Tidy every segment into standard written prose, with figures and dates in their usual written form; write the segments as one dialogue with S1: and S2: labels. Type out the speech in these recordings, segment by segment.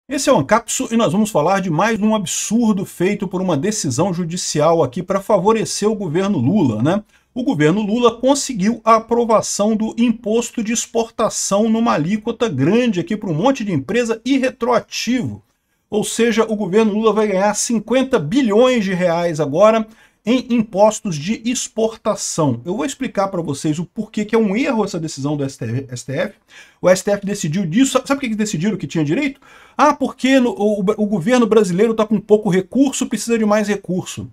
S1: Esse é o Ancapsu e nós vamos falar de mais um absurdo feito por uma decisão judicial aqui para favorecer o governo Lula, né? O governo Lula conseguiu a aprovação do imposto de exportação numa alíquota grande aqui para um monte de empresa e retroativo. Ou seja, o governo Lula vai ganhar 50 bilhões de reais agora em impostos de exportação. Eu vou explicar para vocês o porquê que é um erro essa decisão do STF. O STF decidiu disso. Sabe por que decidiram que tinha direito? Ah, porque o governo brasileiro está com pouco recurso, precisa de mais recurso.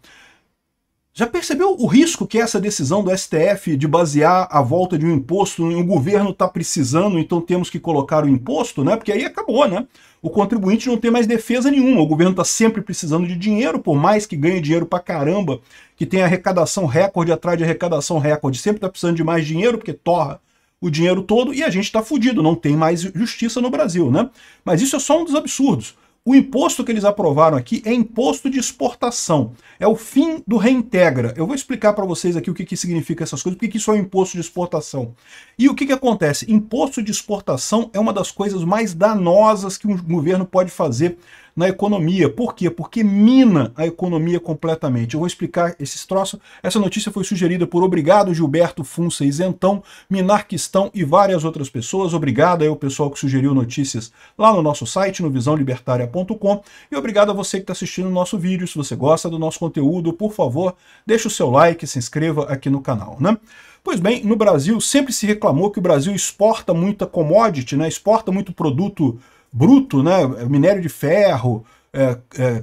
S1: Já percebeu o risco que é essa decisão do STF de basear a volta de um imposto em o governo está precisando, então temos que colocar o imposto, né? Porque aí acabou, né? O contribuinte não tem mais defesa nenhuma, o governo está sempre precisando de dinheiro, por mais que ganhe dinheiro pra caramba, que tem arrecadação recorde atrás de arrecadação recorde, sempre está precisando de mais dinheiro, porque torra o dinheiro todo, e a gente está fudido, não tem mais justiça no Brasil, né? Mas isso é só um dos absurdos. O imposto que eles aprovaram aqui é imposto de exportação. É o fim do reintegra. Eu vou explicar para vocês aqui o que significa essas coisas, porque isso é um imposto de exportação. E o que acontece? Imposto de exportação é uma das coisas mais danosas que um governo pode fazer na economia. Por quê? Porque mina a economia completamente. Eu vou explicar esses troços. Essa notícia foi sugerida por Obrigado Gilberto Funça Isentão, Minarquistão e várias outras pessoas. Obrigado aí ao pessoal que sugeriu notícias lá no nosso site, no visãolibertaria.com. E obrigado a você que está assistindo o nosso vídeo. Se você gosta do nosso conteúdo, por favor, deixe o seu like, se inscreva aqui no canal, né? Pois bem, no Brasil sempre se reclamou que o Brasil exporta muita commodity, né? Exporta muito produto bruto, né? Minério de ferro,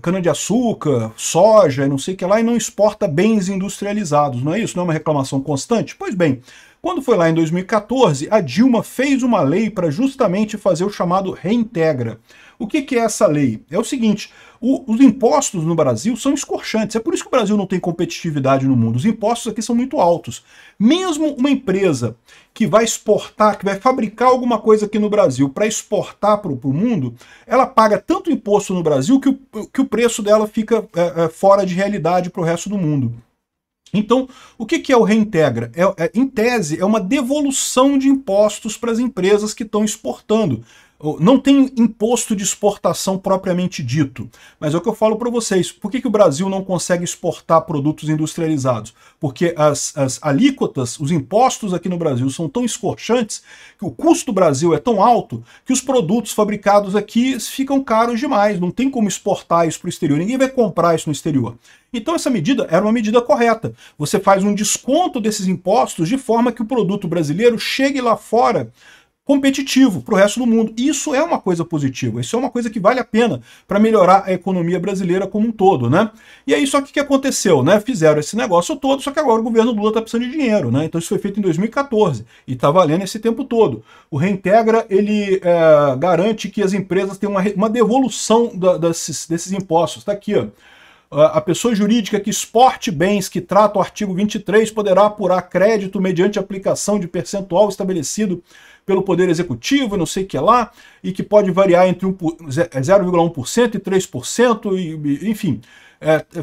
S1: cana-de-açúcar, soja, não sei o que lá, e não exporta bens industrializados, não é isso? Não é uma reclamação constante? Pois bem, quando foi lá em 2014, a Dilma fez uma lei para justamente fazer o chamado reintegra. O que é essa lei? É o seguinte, os impostos no Brasil são escorchantes, é por isso que o Brasil não tem competitividade no mundo. Os impostos aqui são muito altos. Mesmo uma empresa que vai exportar, que vai fabricar alguma coisa aqui no Brasil para exportar para o mundo, ela paga tanto imposto no Brasil que o preço dela fica fora de realidade para o resto do mundo. Então, o que é o reintegra? Em tese, é uma devolução de impostos para as empresas que estão exportando. Não tem imposto de exportação propriamente dito, mas é o que eu falo para vocês. Por que o Brasil não consegue exportar produtos industrializados? Porque as alíquotas, os impostos aqui no Brasil são tão escorchantes, que o custo do Brasil é tão alto, que os produtos fabricados aqui ficam caros demais, não tem como exportar isso para o exterior, ninguém vai comprar isso no exterior. Então essa medida era uma medida correta. Você faz um desconto desses impostos de forma que o produto brasileiro chegue lá fora competitivo para o resto do mundo. Isso é uma coisa positiva, isso é uma coisa que vale a pena para melhorar a economia brasileira como um todo, né? E aí só que o que aconteceu, né? Fizeram esse negócio todo, só que agora o governo Lula está precisando de dinheiro, né? Então isso foi feito em 2014 e está valendo esse tempo todo. O Reintegra, ele garante que as empresas tenham uma devolução desses impostos. Está aqui, ó. A pessoa jurídica que exporte bens que trata o artigo 23 poderá apurar crédito mediante aplicação de percentual estabelecido pelo Poder Executivo, não sei o que lá, e que pode variar entre 0,1% e 3%, enfim.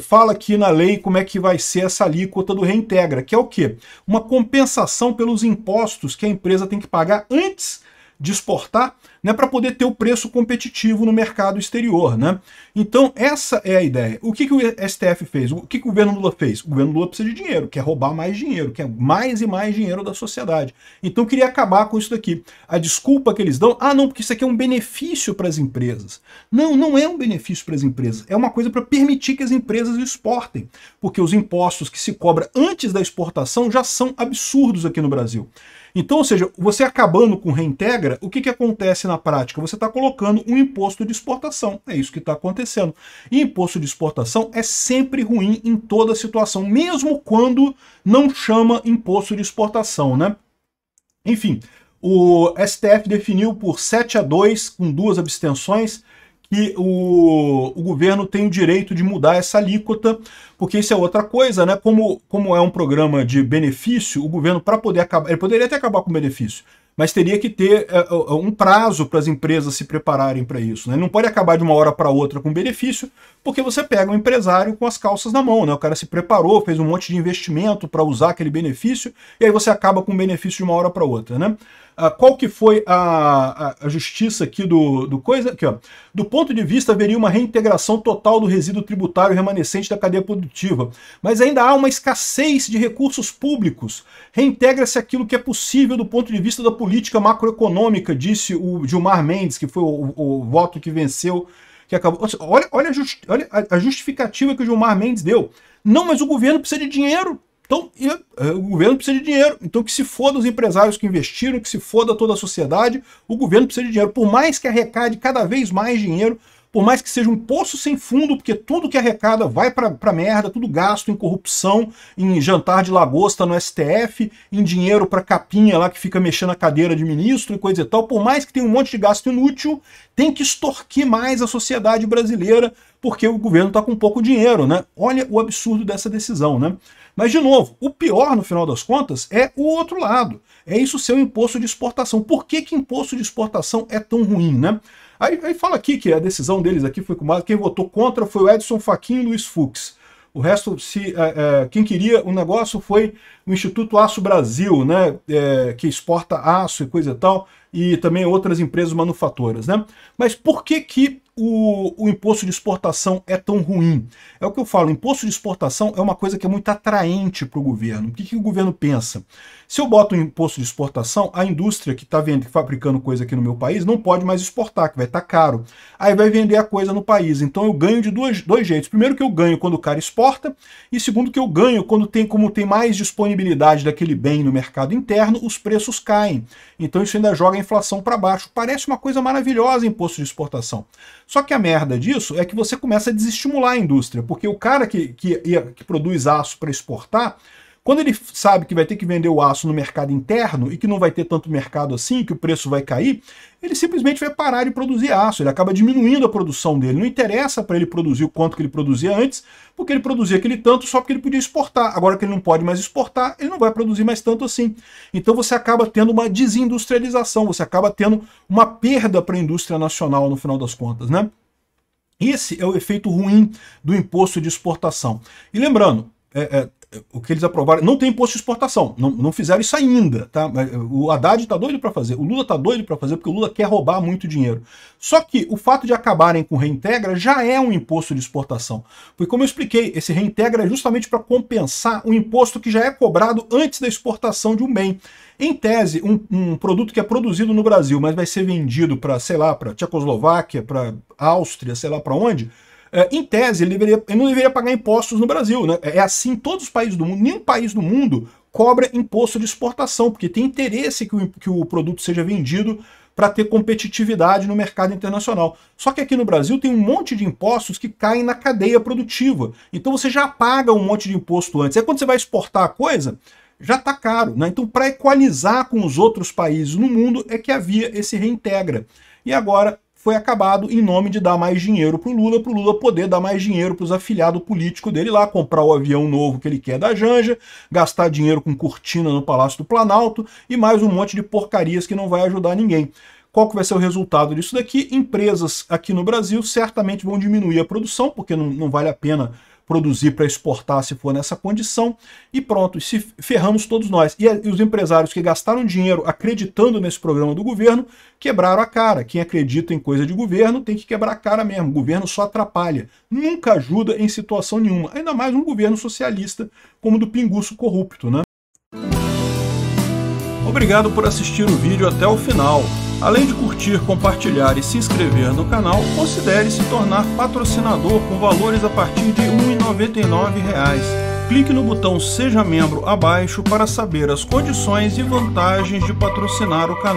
S1: Fala aqui na lei como é que vai ser essa alíquota do Reintegra, que é o quê? Uma compensação pelos impostos que a empresa tem que pagar antes de exportar, né, para poder ter o preço competitivo no mercado exterior, né? Então essa é a ideia. O que o STF fez? O que o governo Lula fez? O governo Lula precisa de dinheiro, quer roubar mais dinheiro, quer mais e mais dinheiro da sociedade. Então queria acabar com isso daqui. A desculpa que eles dão, não, porque isso aqui é um benefício para as empresas. Não, não é um benefício para as empresas, é uma coisa para permitir que as empresas exportem, porque os impostos que se cobra antes da exportação já são absurdos aqui no Brasil. Então, ou seja, você acabando com o Reintegra, o que acontece na prática? Você está colocando um imposto de exportação. É isso que está acontecendo. E imposto de exportação é sempre ruim em toda situação, mesmo quando não chama imposto de exportação, né? Enfim, o STF definiu por 7-2, com 2 abstenções, que o governo tem o direito de mudar essa alíquota, porque isso é outra coisa, né? Como é um programa de benefício, o governo, para poder acabar, ele poderia até acabar com o benefício, mas teria que ter um prazo para as empresas se prepararem para isso, né? Não pode acabar de uma hora para outra com benefício, porque você pega um empresário com as calças na mão, né? O cara se preparou, fez um monte de investimento para usar aquele benefício, e aí você acaba com o benefício de uma hora para outra, né? Qual que foi a justiça aqui do coisa? Aqui, ó. Do ponto de vista, haveria uma reintegração total do resíduo tributário remanescente da cadeia produtiva, mas ainda há uma escassez de recursos públicos. Reintegra-se aquilo que é possível do ponto de vista da política macroeconômica, disse o Gilmar Mendes, que foi o voto que venceu, que acabou. Olha a justificativa que o Gilmar Mendes deu. Não, mas o governo precisa de dinheiro. Então, o governo precisa de dinheiro. Então, que se foda os empresários que investiram, que se foda toda a sociedade, o governo precisa de dinheiro. Por mais que arrecade cada vez mais dinheiro, por mais que seja um poço sem fundo, porque tudo que arrecada vai pra merda, tudo gasto em corrupção, em jantar de lagosta no STF, em dinheiro pra capinha lá que fica mexendo a cadeira de ministro e coisa e tal, por mais que tenha um monte de gasto inútil, tem que extorquir mais a sociedade brasileira, porque o governo tá com pouco dinheiro, né? Olha o absurdo dessa decisão, né? Mas, de novo, o pior, no final das contas, é o outro lado. É isso ser um imposto de exportação. Por que imposto de exportação é tão ruim, né? Aí fala aqui que a decisão deles aqui foi com quem votou contra foi o Edson Fachin e o Luiz Fux. O resto, quem queria o negócio foi o Instituto Aço Brasil, né? Que exporta aço e coisa e tal, e também outras empresas manufatoras, né? Mas por que o imposto de exportação é tão ruim? É o que eu falo, o imposto de exportação é uma coisa que é muito atraente para o governo. O que o governo pensa? Se eu boto um imposto de exportação, a indústria que está fabricando coisa aqui no meu país não pode mais exportar, que vai estar caro. Aí vai vender a coisa no país. Então eu ganho de dois jeitos. Primeiro que eu ganho quando o cara exporta, e segundo que eu ganho como tem mais disponibilidade daquele bem no mercado interno, os preços caem. Então isso ainda joga a inflação para baixo. Parece uma coisa maravilhosa imposto de exportação. Só que a merda disso é que você começa a desestimular a indústria, porque o cara que produz aço para exportar, quando ele sabe que vai ter que vender o aço no mercado interno e que não vai ter tanto mercado assim, que o preço vai cair, ele simplesmente vai parar de produzir aço, ele acaba diminuindo a produção dele. Não interessa para ele produzir o quanto que ele produzia antes, porque ele produzia aquele tanto só porque ele podia exportar. Agora que ele não pode mais exportar, ele não vai produzir mais tanto assim. Então você acaba tendo uma desindustrialização, você acaba tendo uma perda para a indústria nacional no final das contas, né? Esse é o efeito ruim do imposto de exportação. E lembrando, o que eles aprovaram, não tem imposto de exportação, não fizeram isso ainda, tá? O Haddad tá doido para fazer, o Lula tá doido para fazer, porque o Lula quer roubar muito dinheiro. Só que o fato de acabarem com o Reintegra já é um imposto de exportação. Porque como eu expliquei, esse Reintegra é justamente para compensar o imposto que já é cobrado antes da exportação de um bem. Em tese, um produto que é produzido no Brasil, mas vai ser vendido para, sei lá, para Tchecoslováquia, para Áustria, sei lá para onde, em tese, ele não deveria pagar impostos no Brasil, né? É assim em todos os países do mundo. Nenhum país do mundo cobra imposto de exportação, porque tem interesse que o produto seja vendido para ter competitividade no mercado internacional. Só que aqui no Brasil tem um monte de impostos que caem na cadeia produtiva. Então você já paga um monte de imposto antes. Aí quando você vai exportar a coisa, já está caro, né? Então, para equalizar com os outros países no mundo, é que havia esse Reintegra. E agora foi acabado em nome de dar mais dinheiro para o Lula poder dar mais dinheiro para os afiliados políticos dele lá, comprar o avião novo que ele quer da Janja, gastar dinheiro com cortina no Palácio do Planalto e mais um monte de porcarias que não vai ajudar ninguém. Qual que vai ser o resultado disso daqui? Empresas aqui no Brasil certamente vão diminuir a produção, porque não vale a pena produzir para exportar se for nessa condição, e pronto, se ferramos todos nós. E os empresários que gastaram dinheiro acreditando nesse programa do governo, quebraram a cara. Quem acredita em coisa de governo tem que quebrar a cara mesmo. O governo só atrapalha, nunca ajuda em situação nenhuma, ainda mais um governo socialista como o do pinguço corrupto, né? Obrigado por assistir o vídeo até o final. Além de curtir, compartilhar e se inscrever no canal, considere se tornar patrocinador com valores a partir de R$ 1,99. Clique no botão Seja Membro abaixo para saber as condições e vantagens de patrocinar o canal.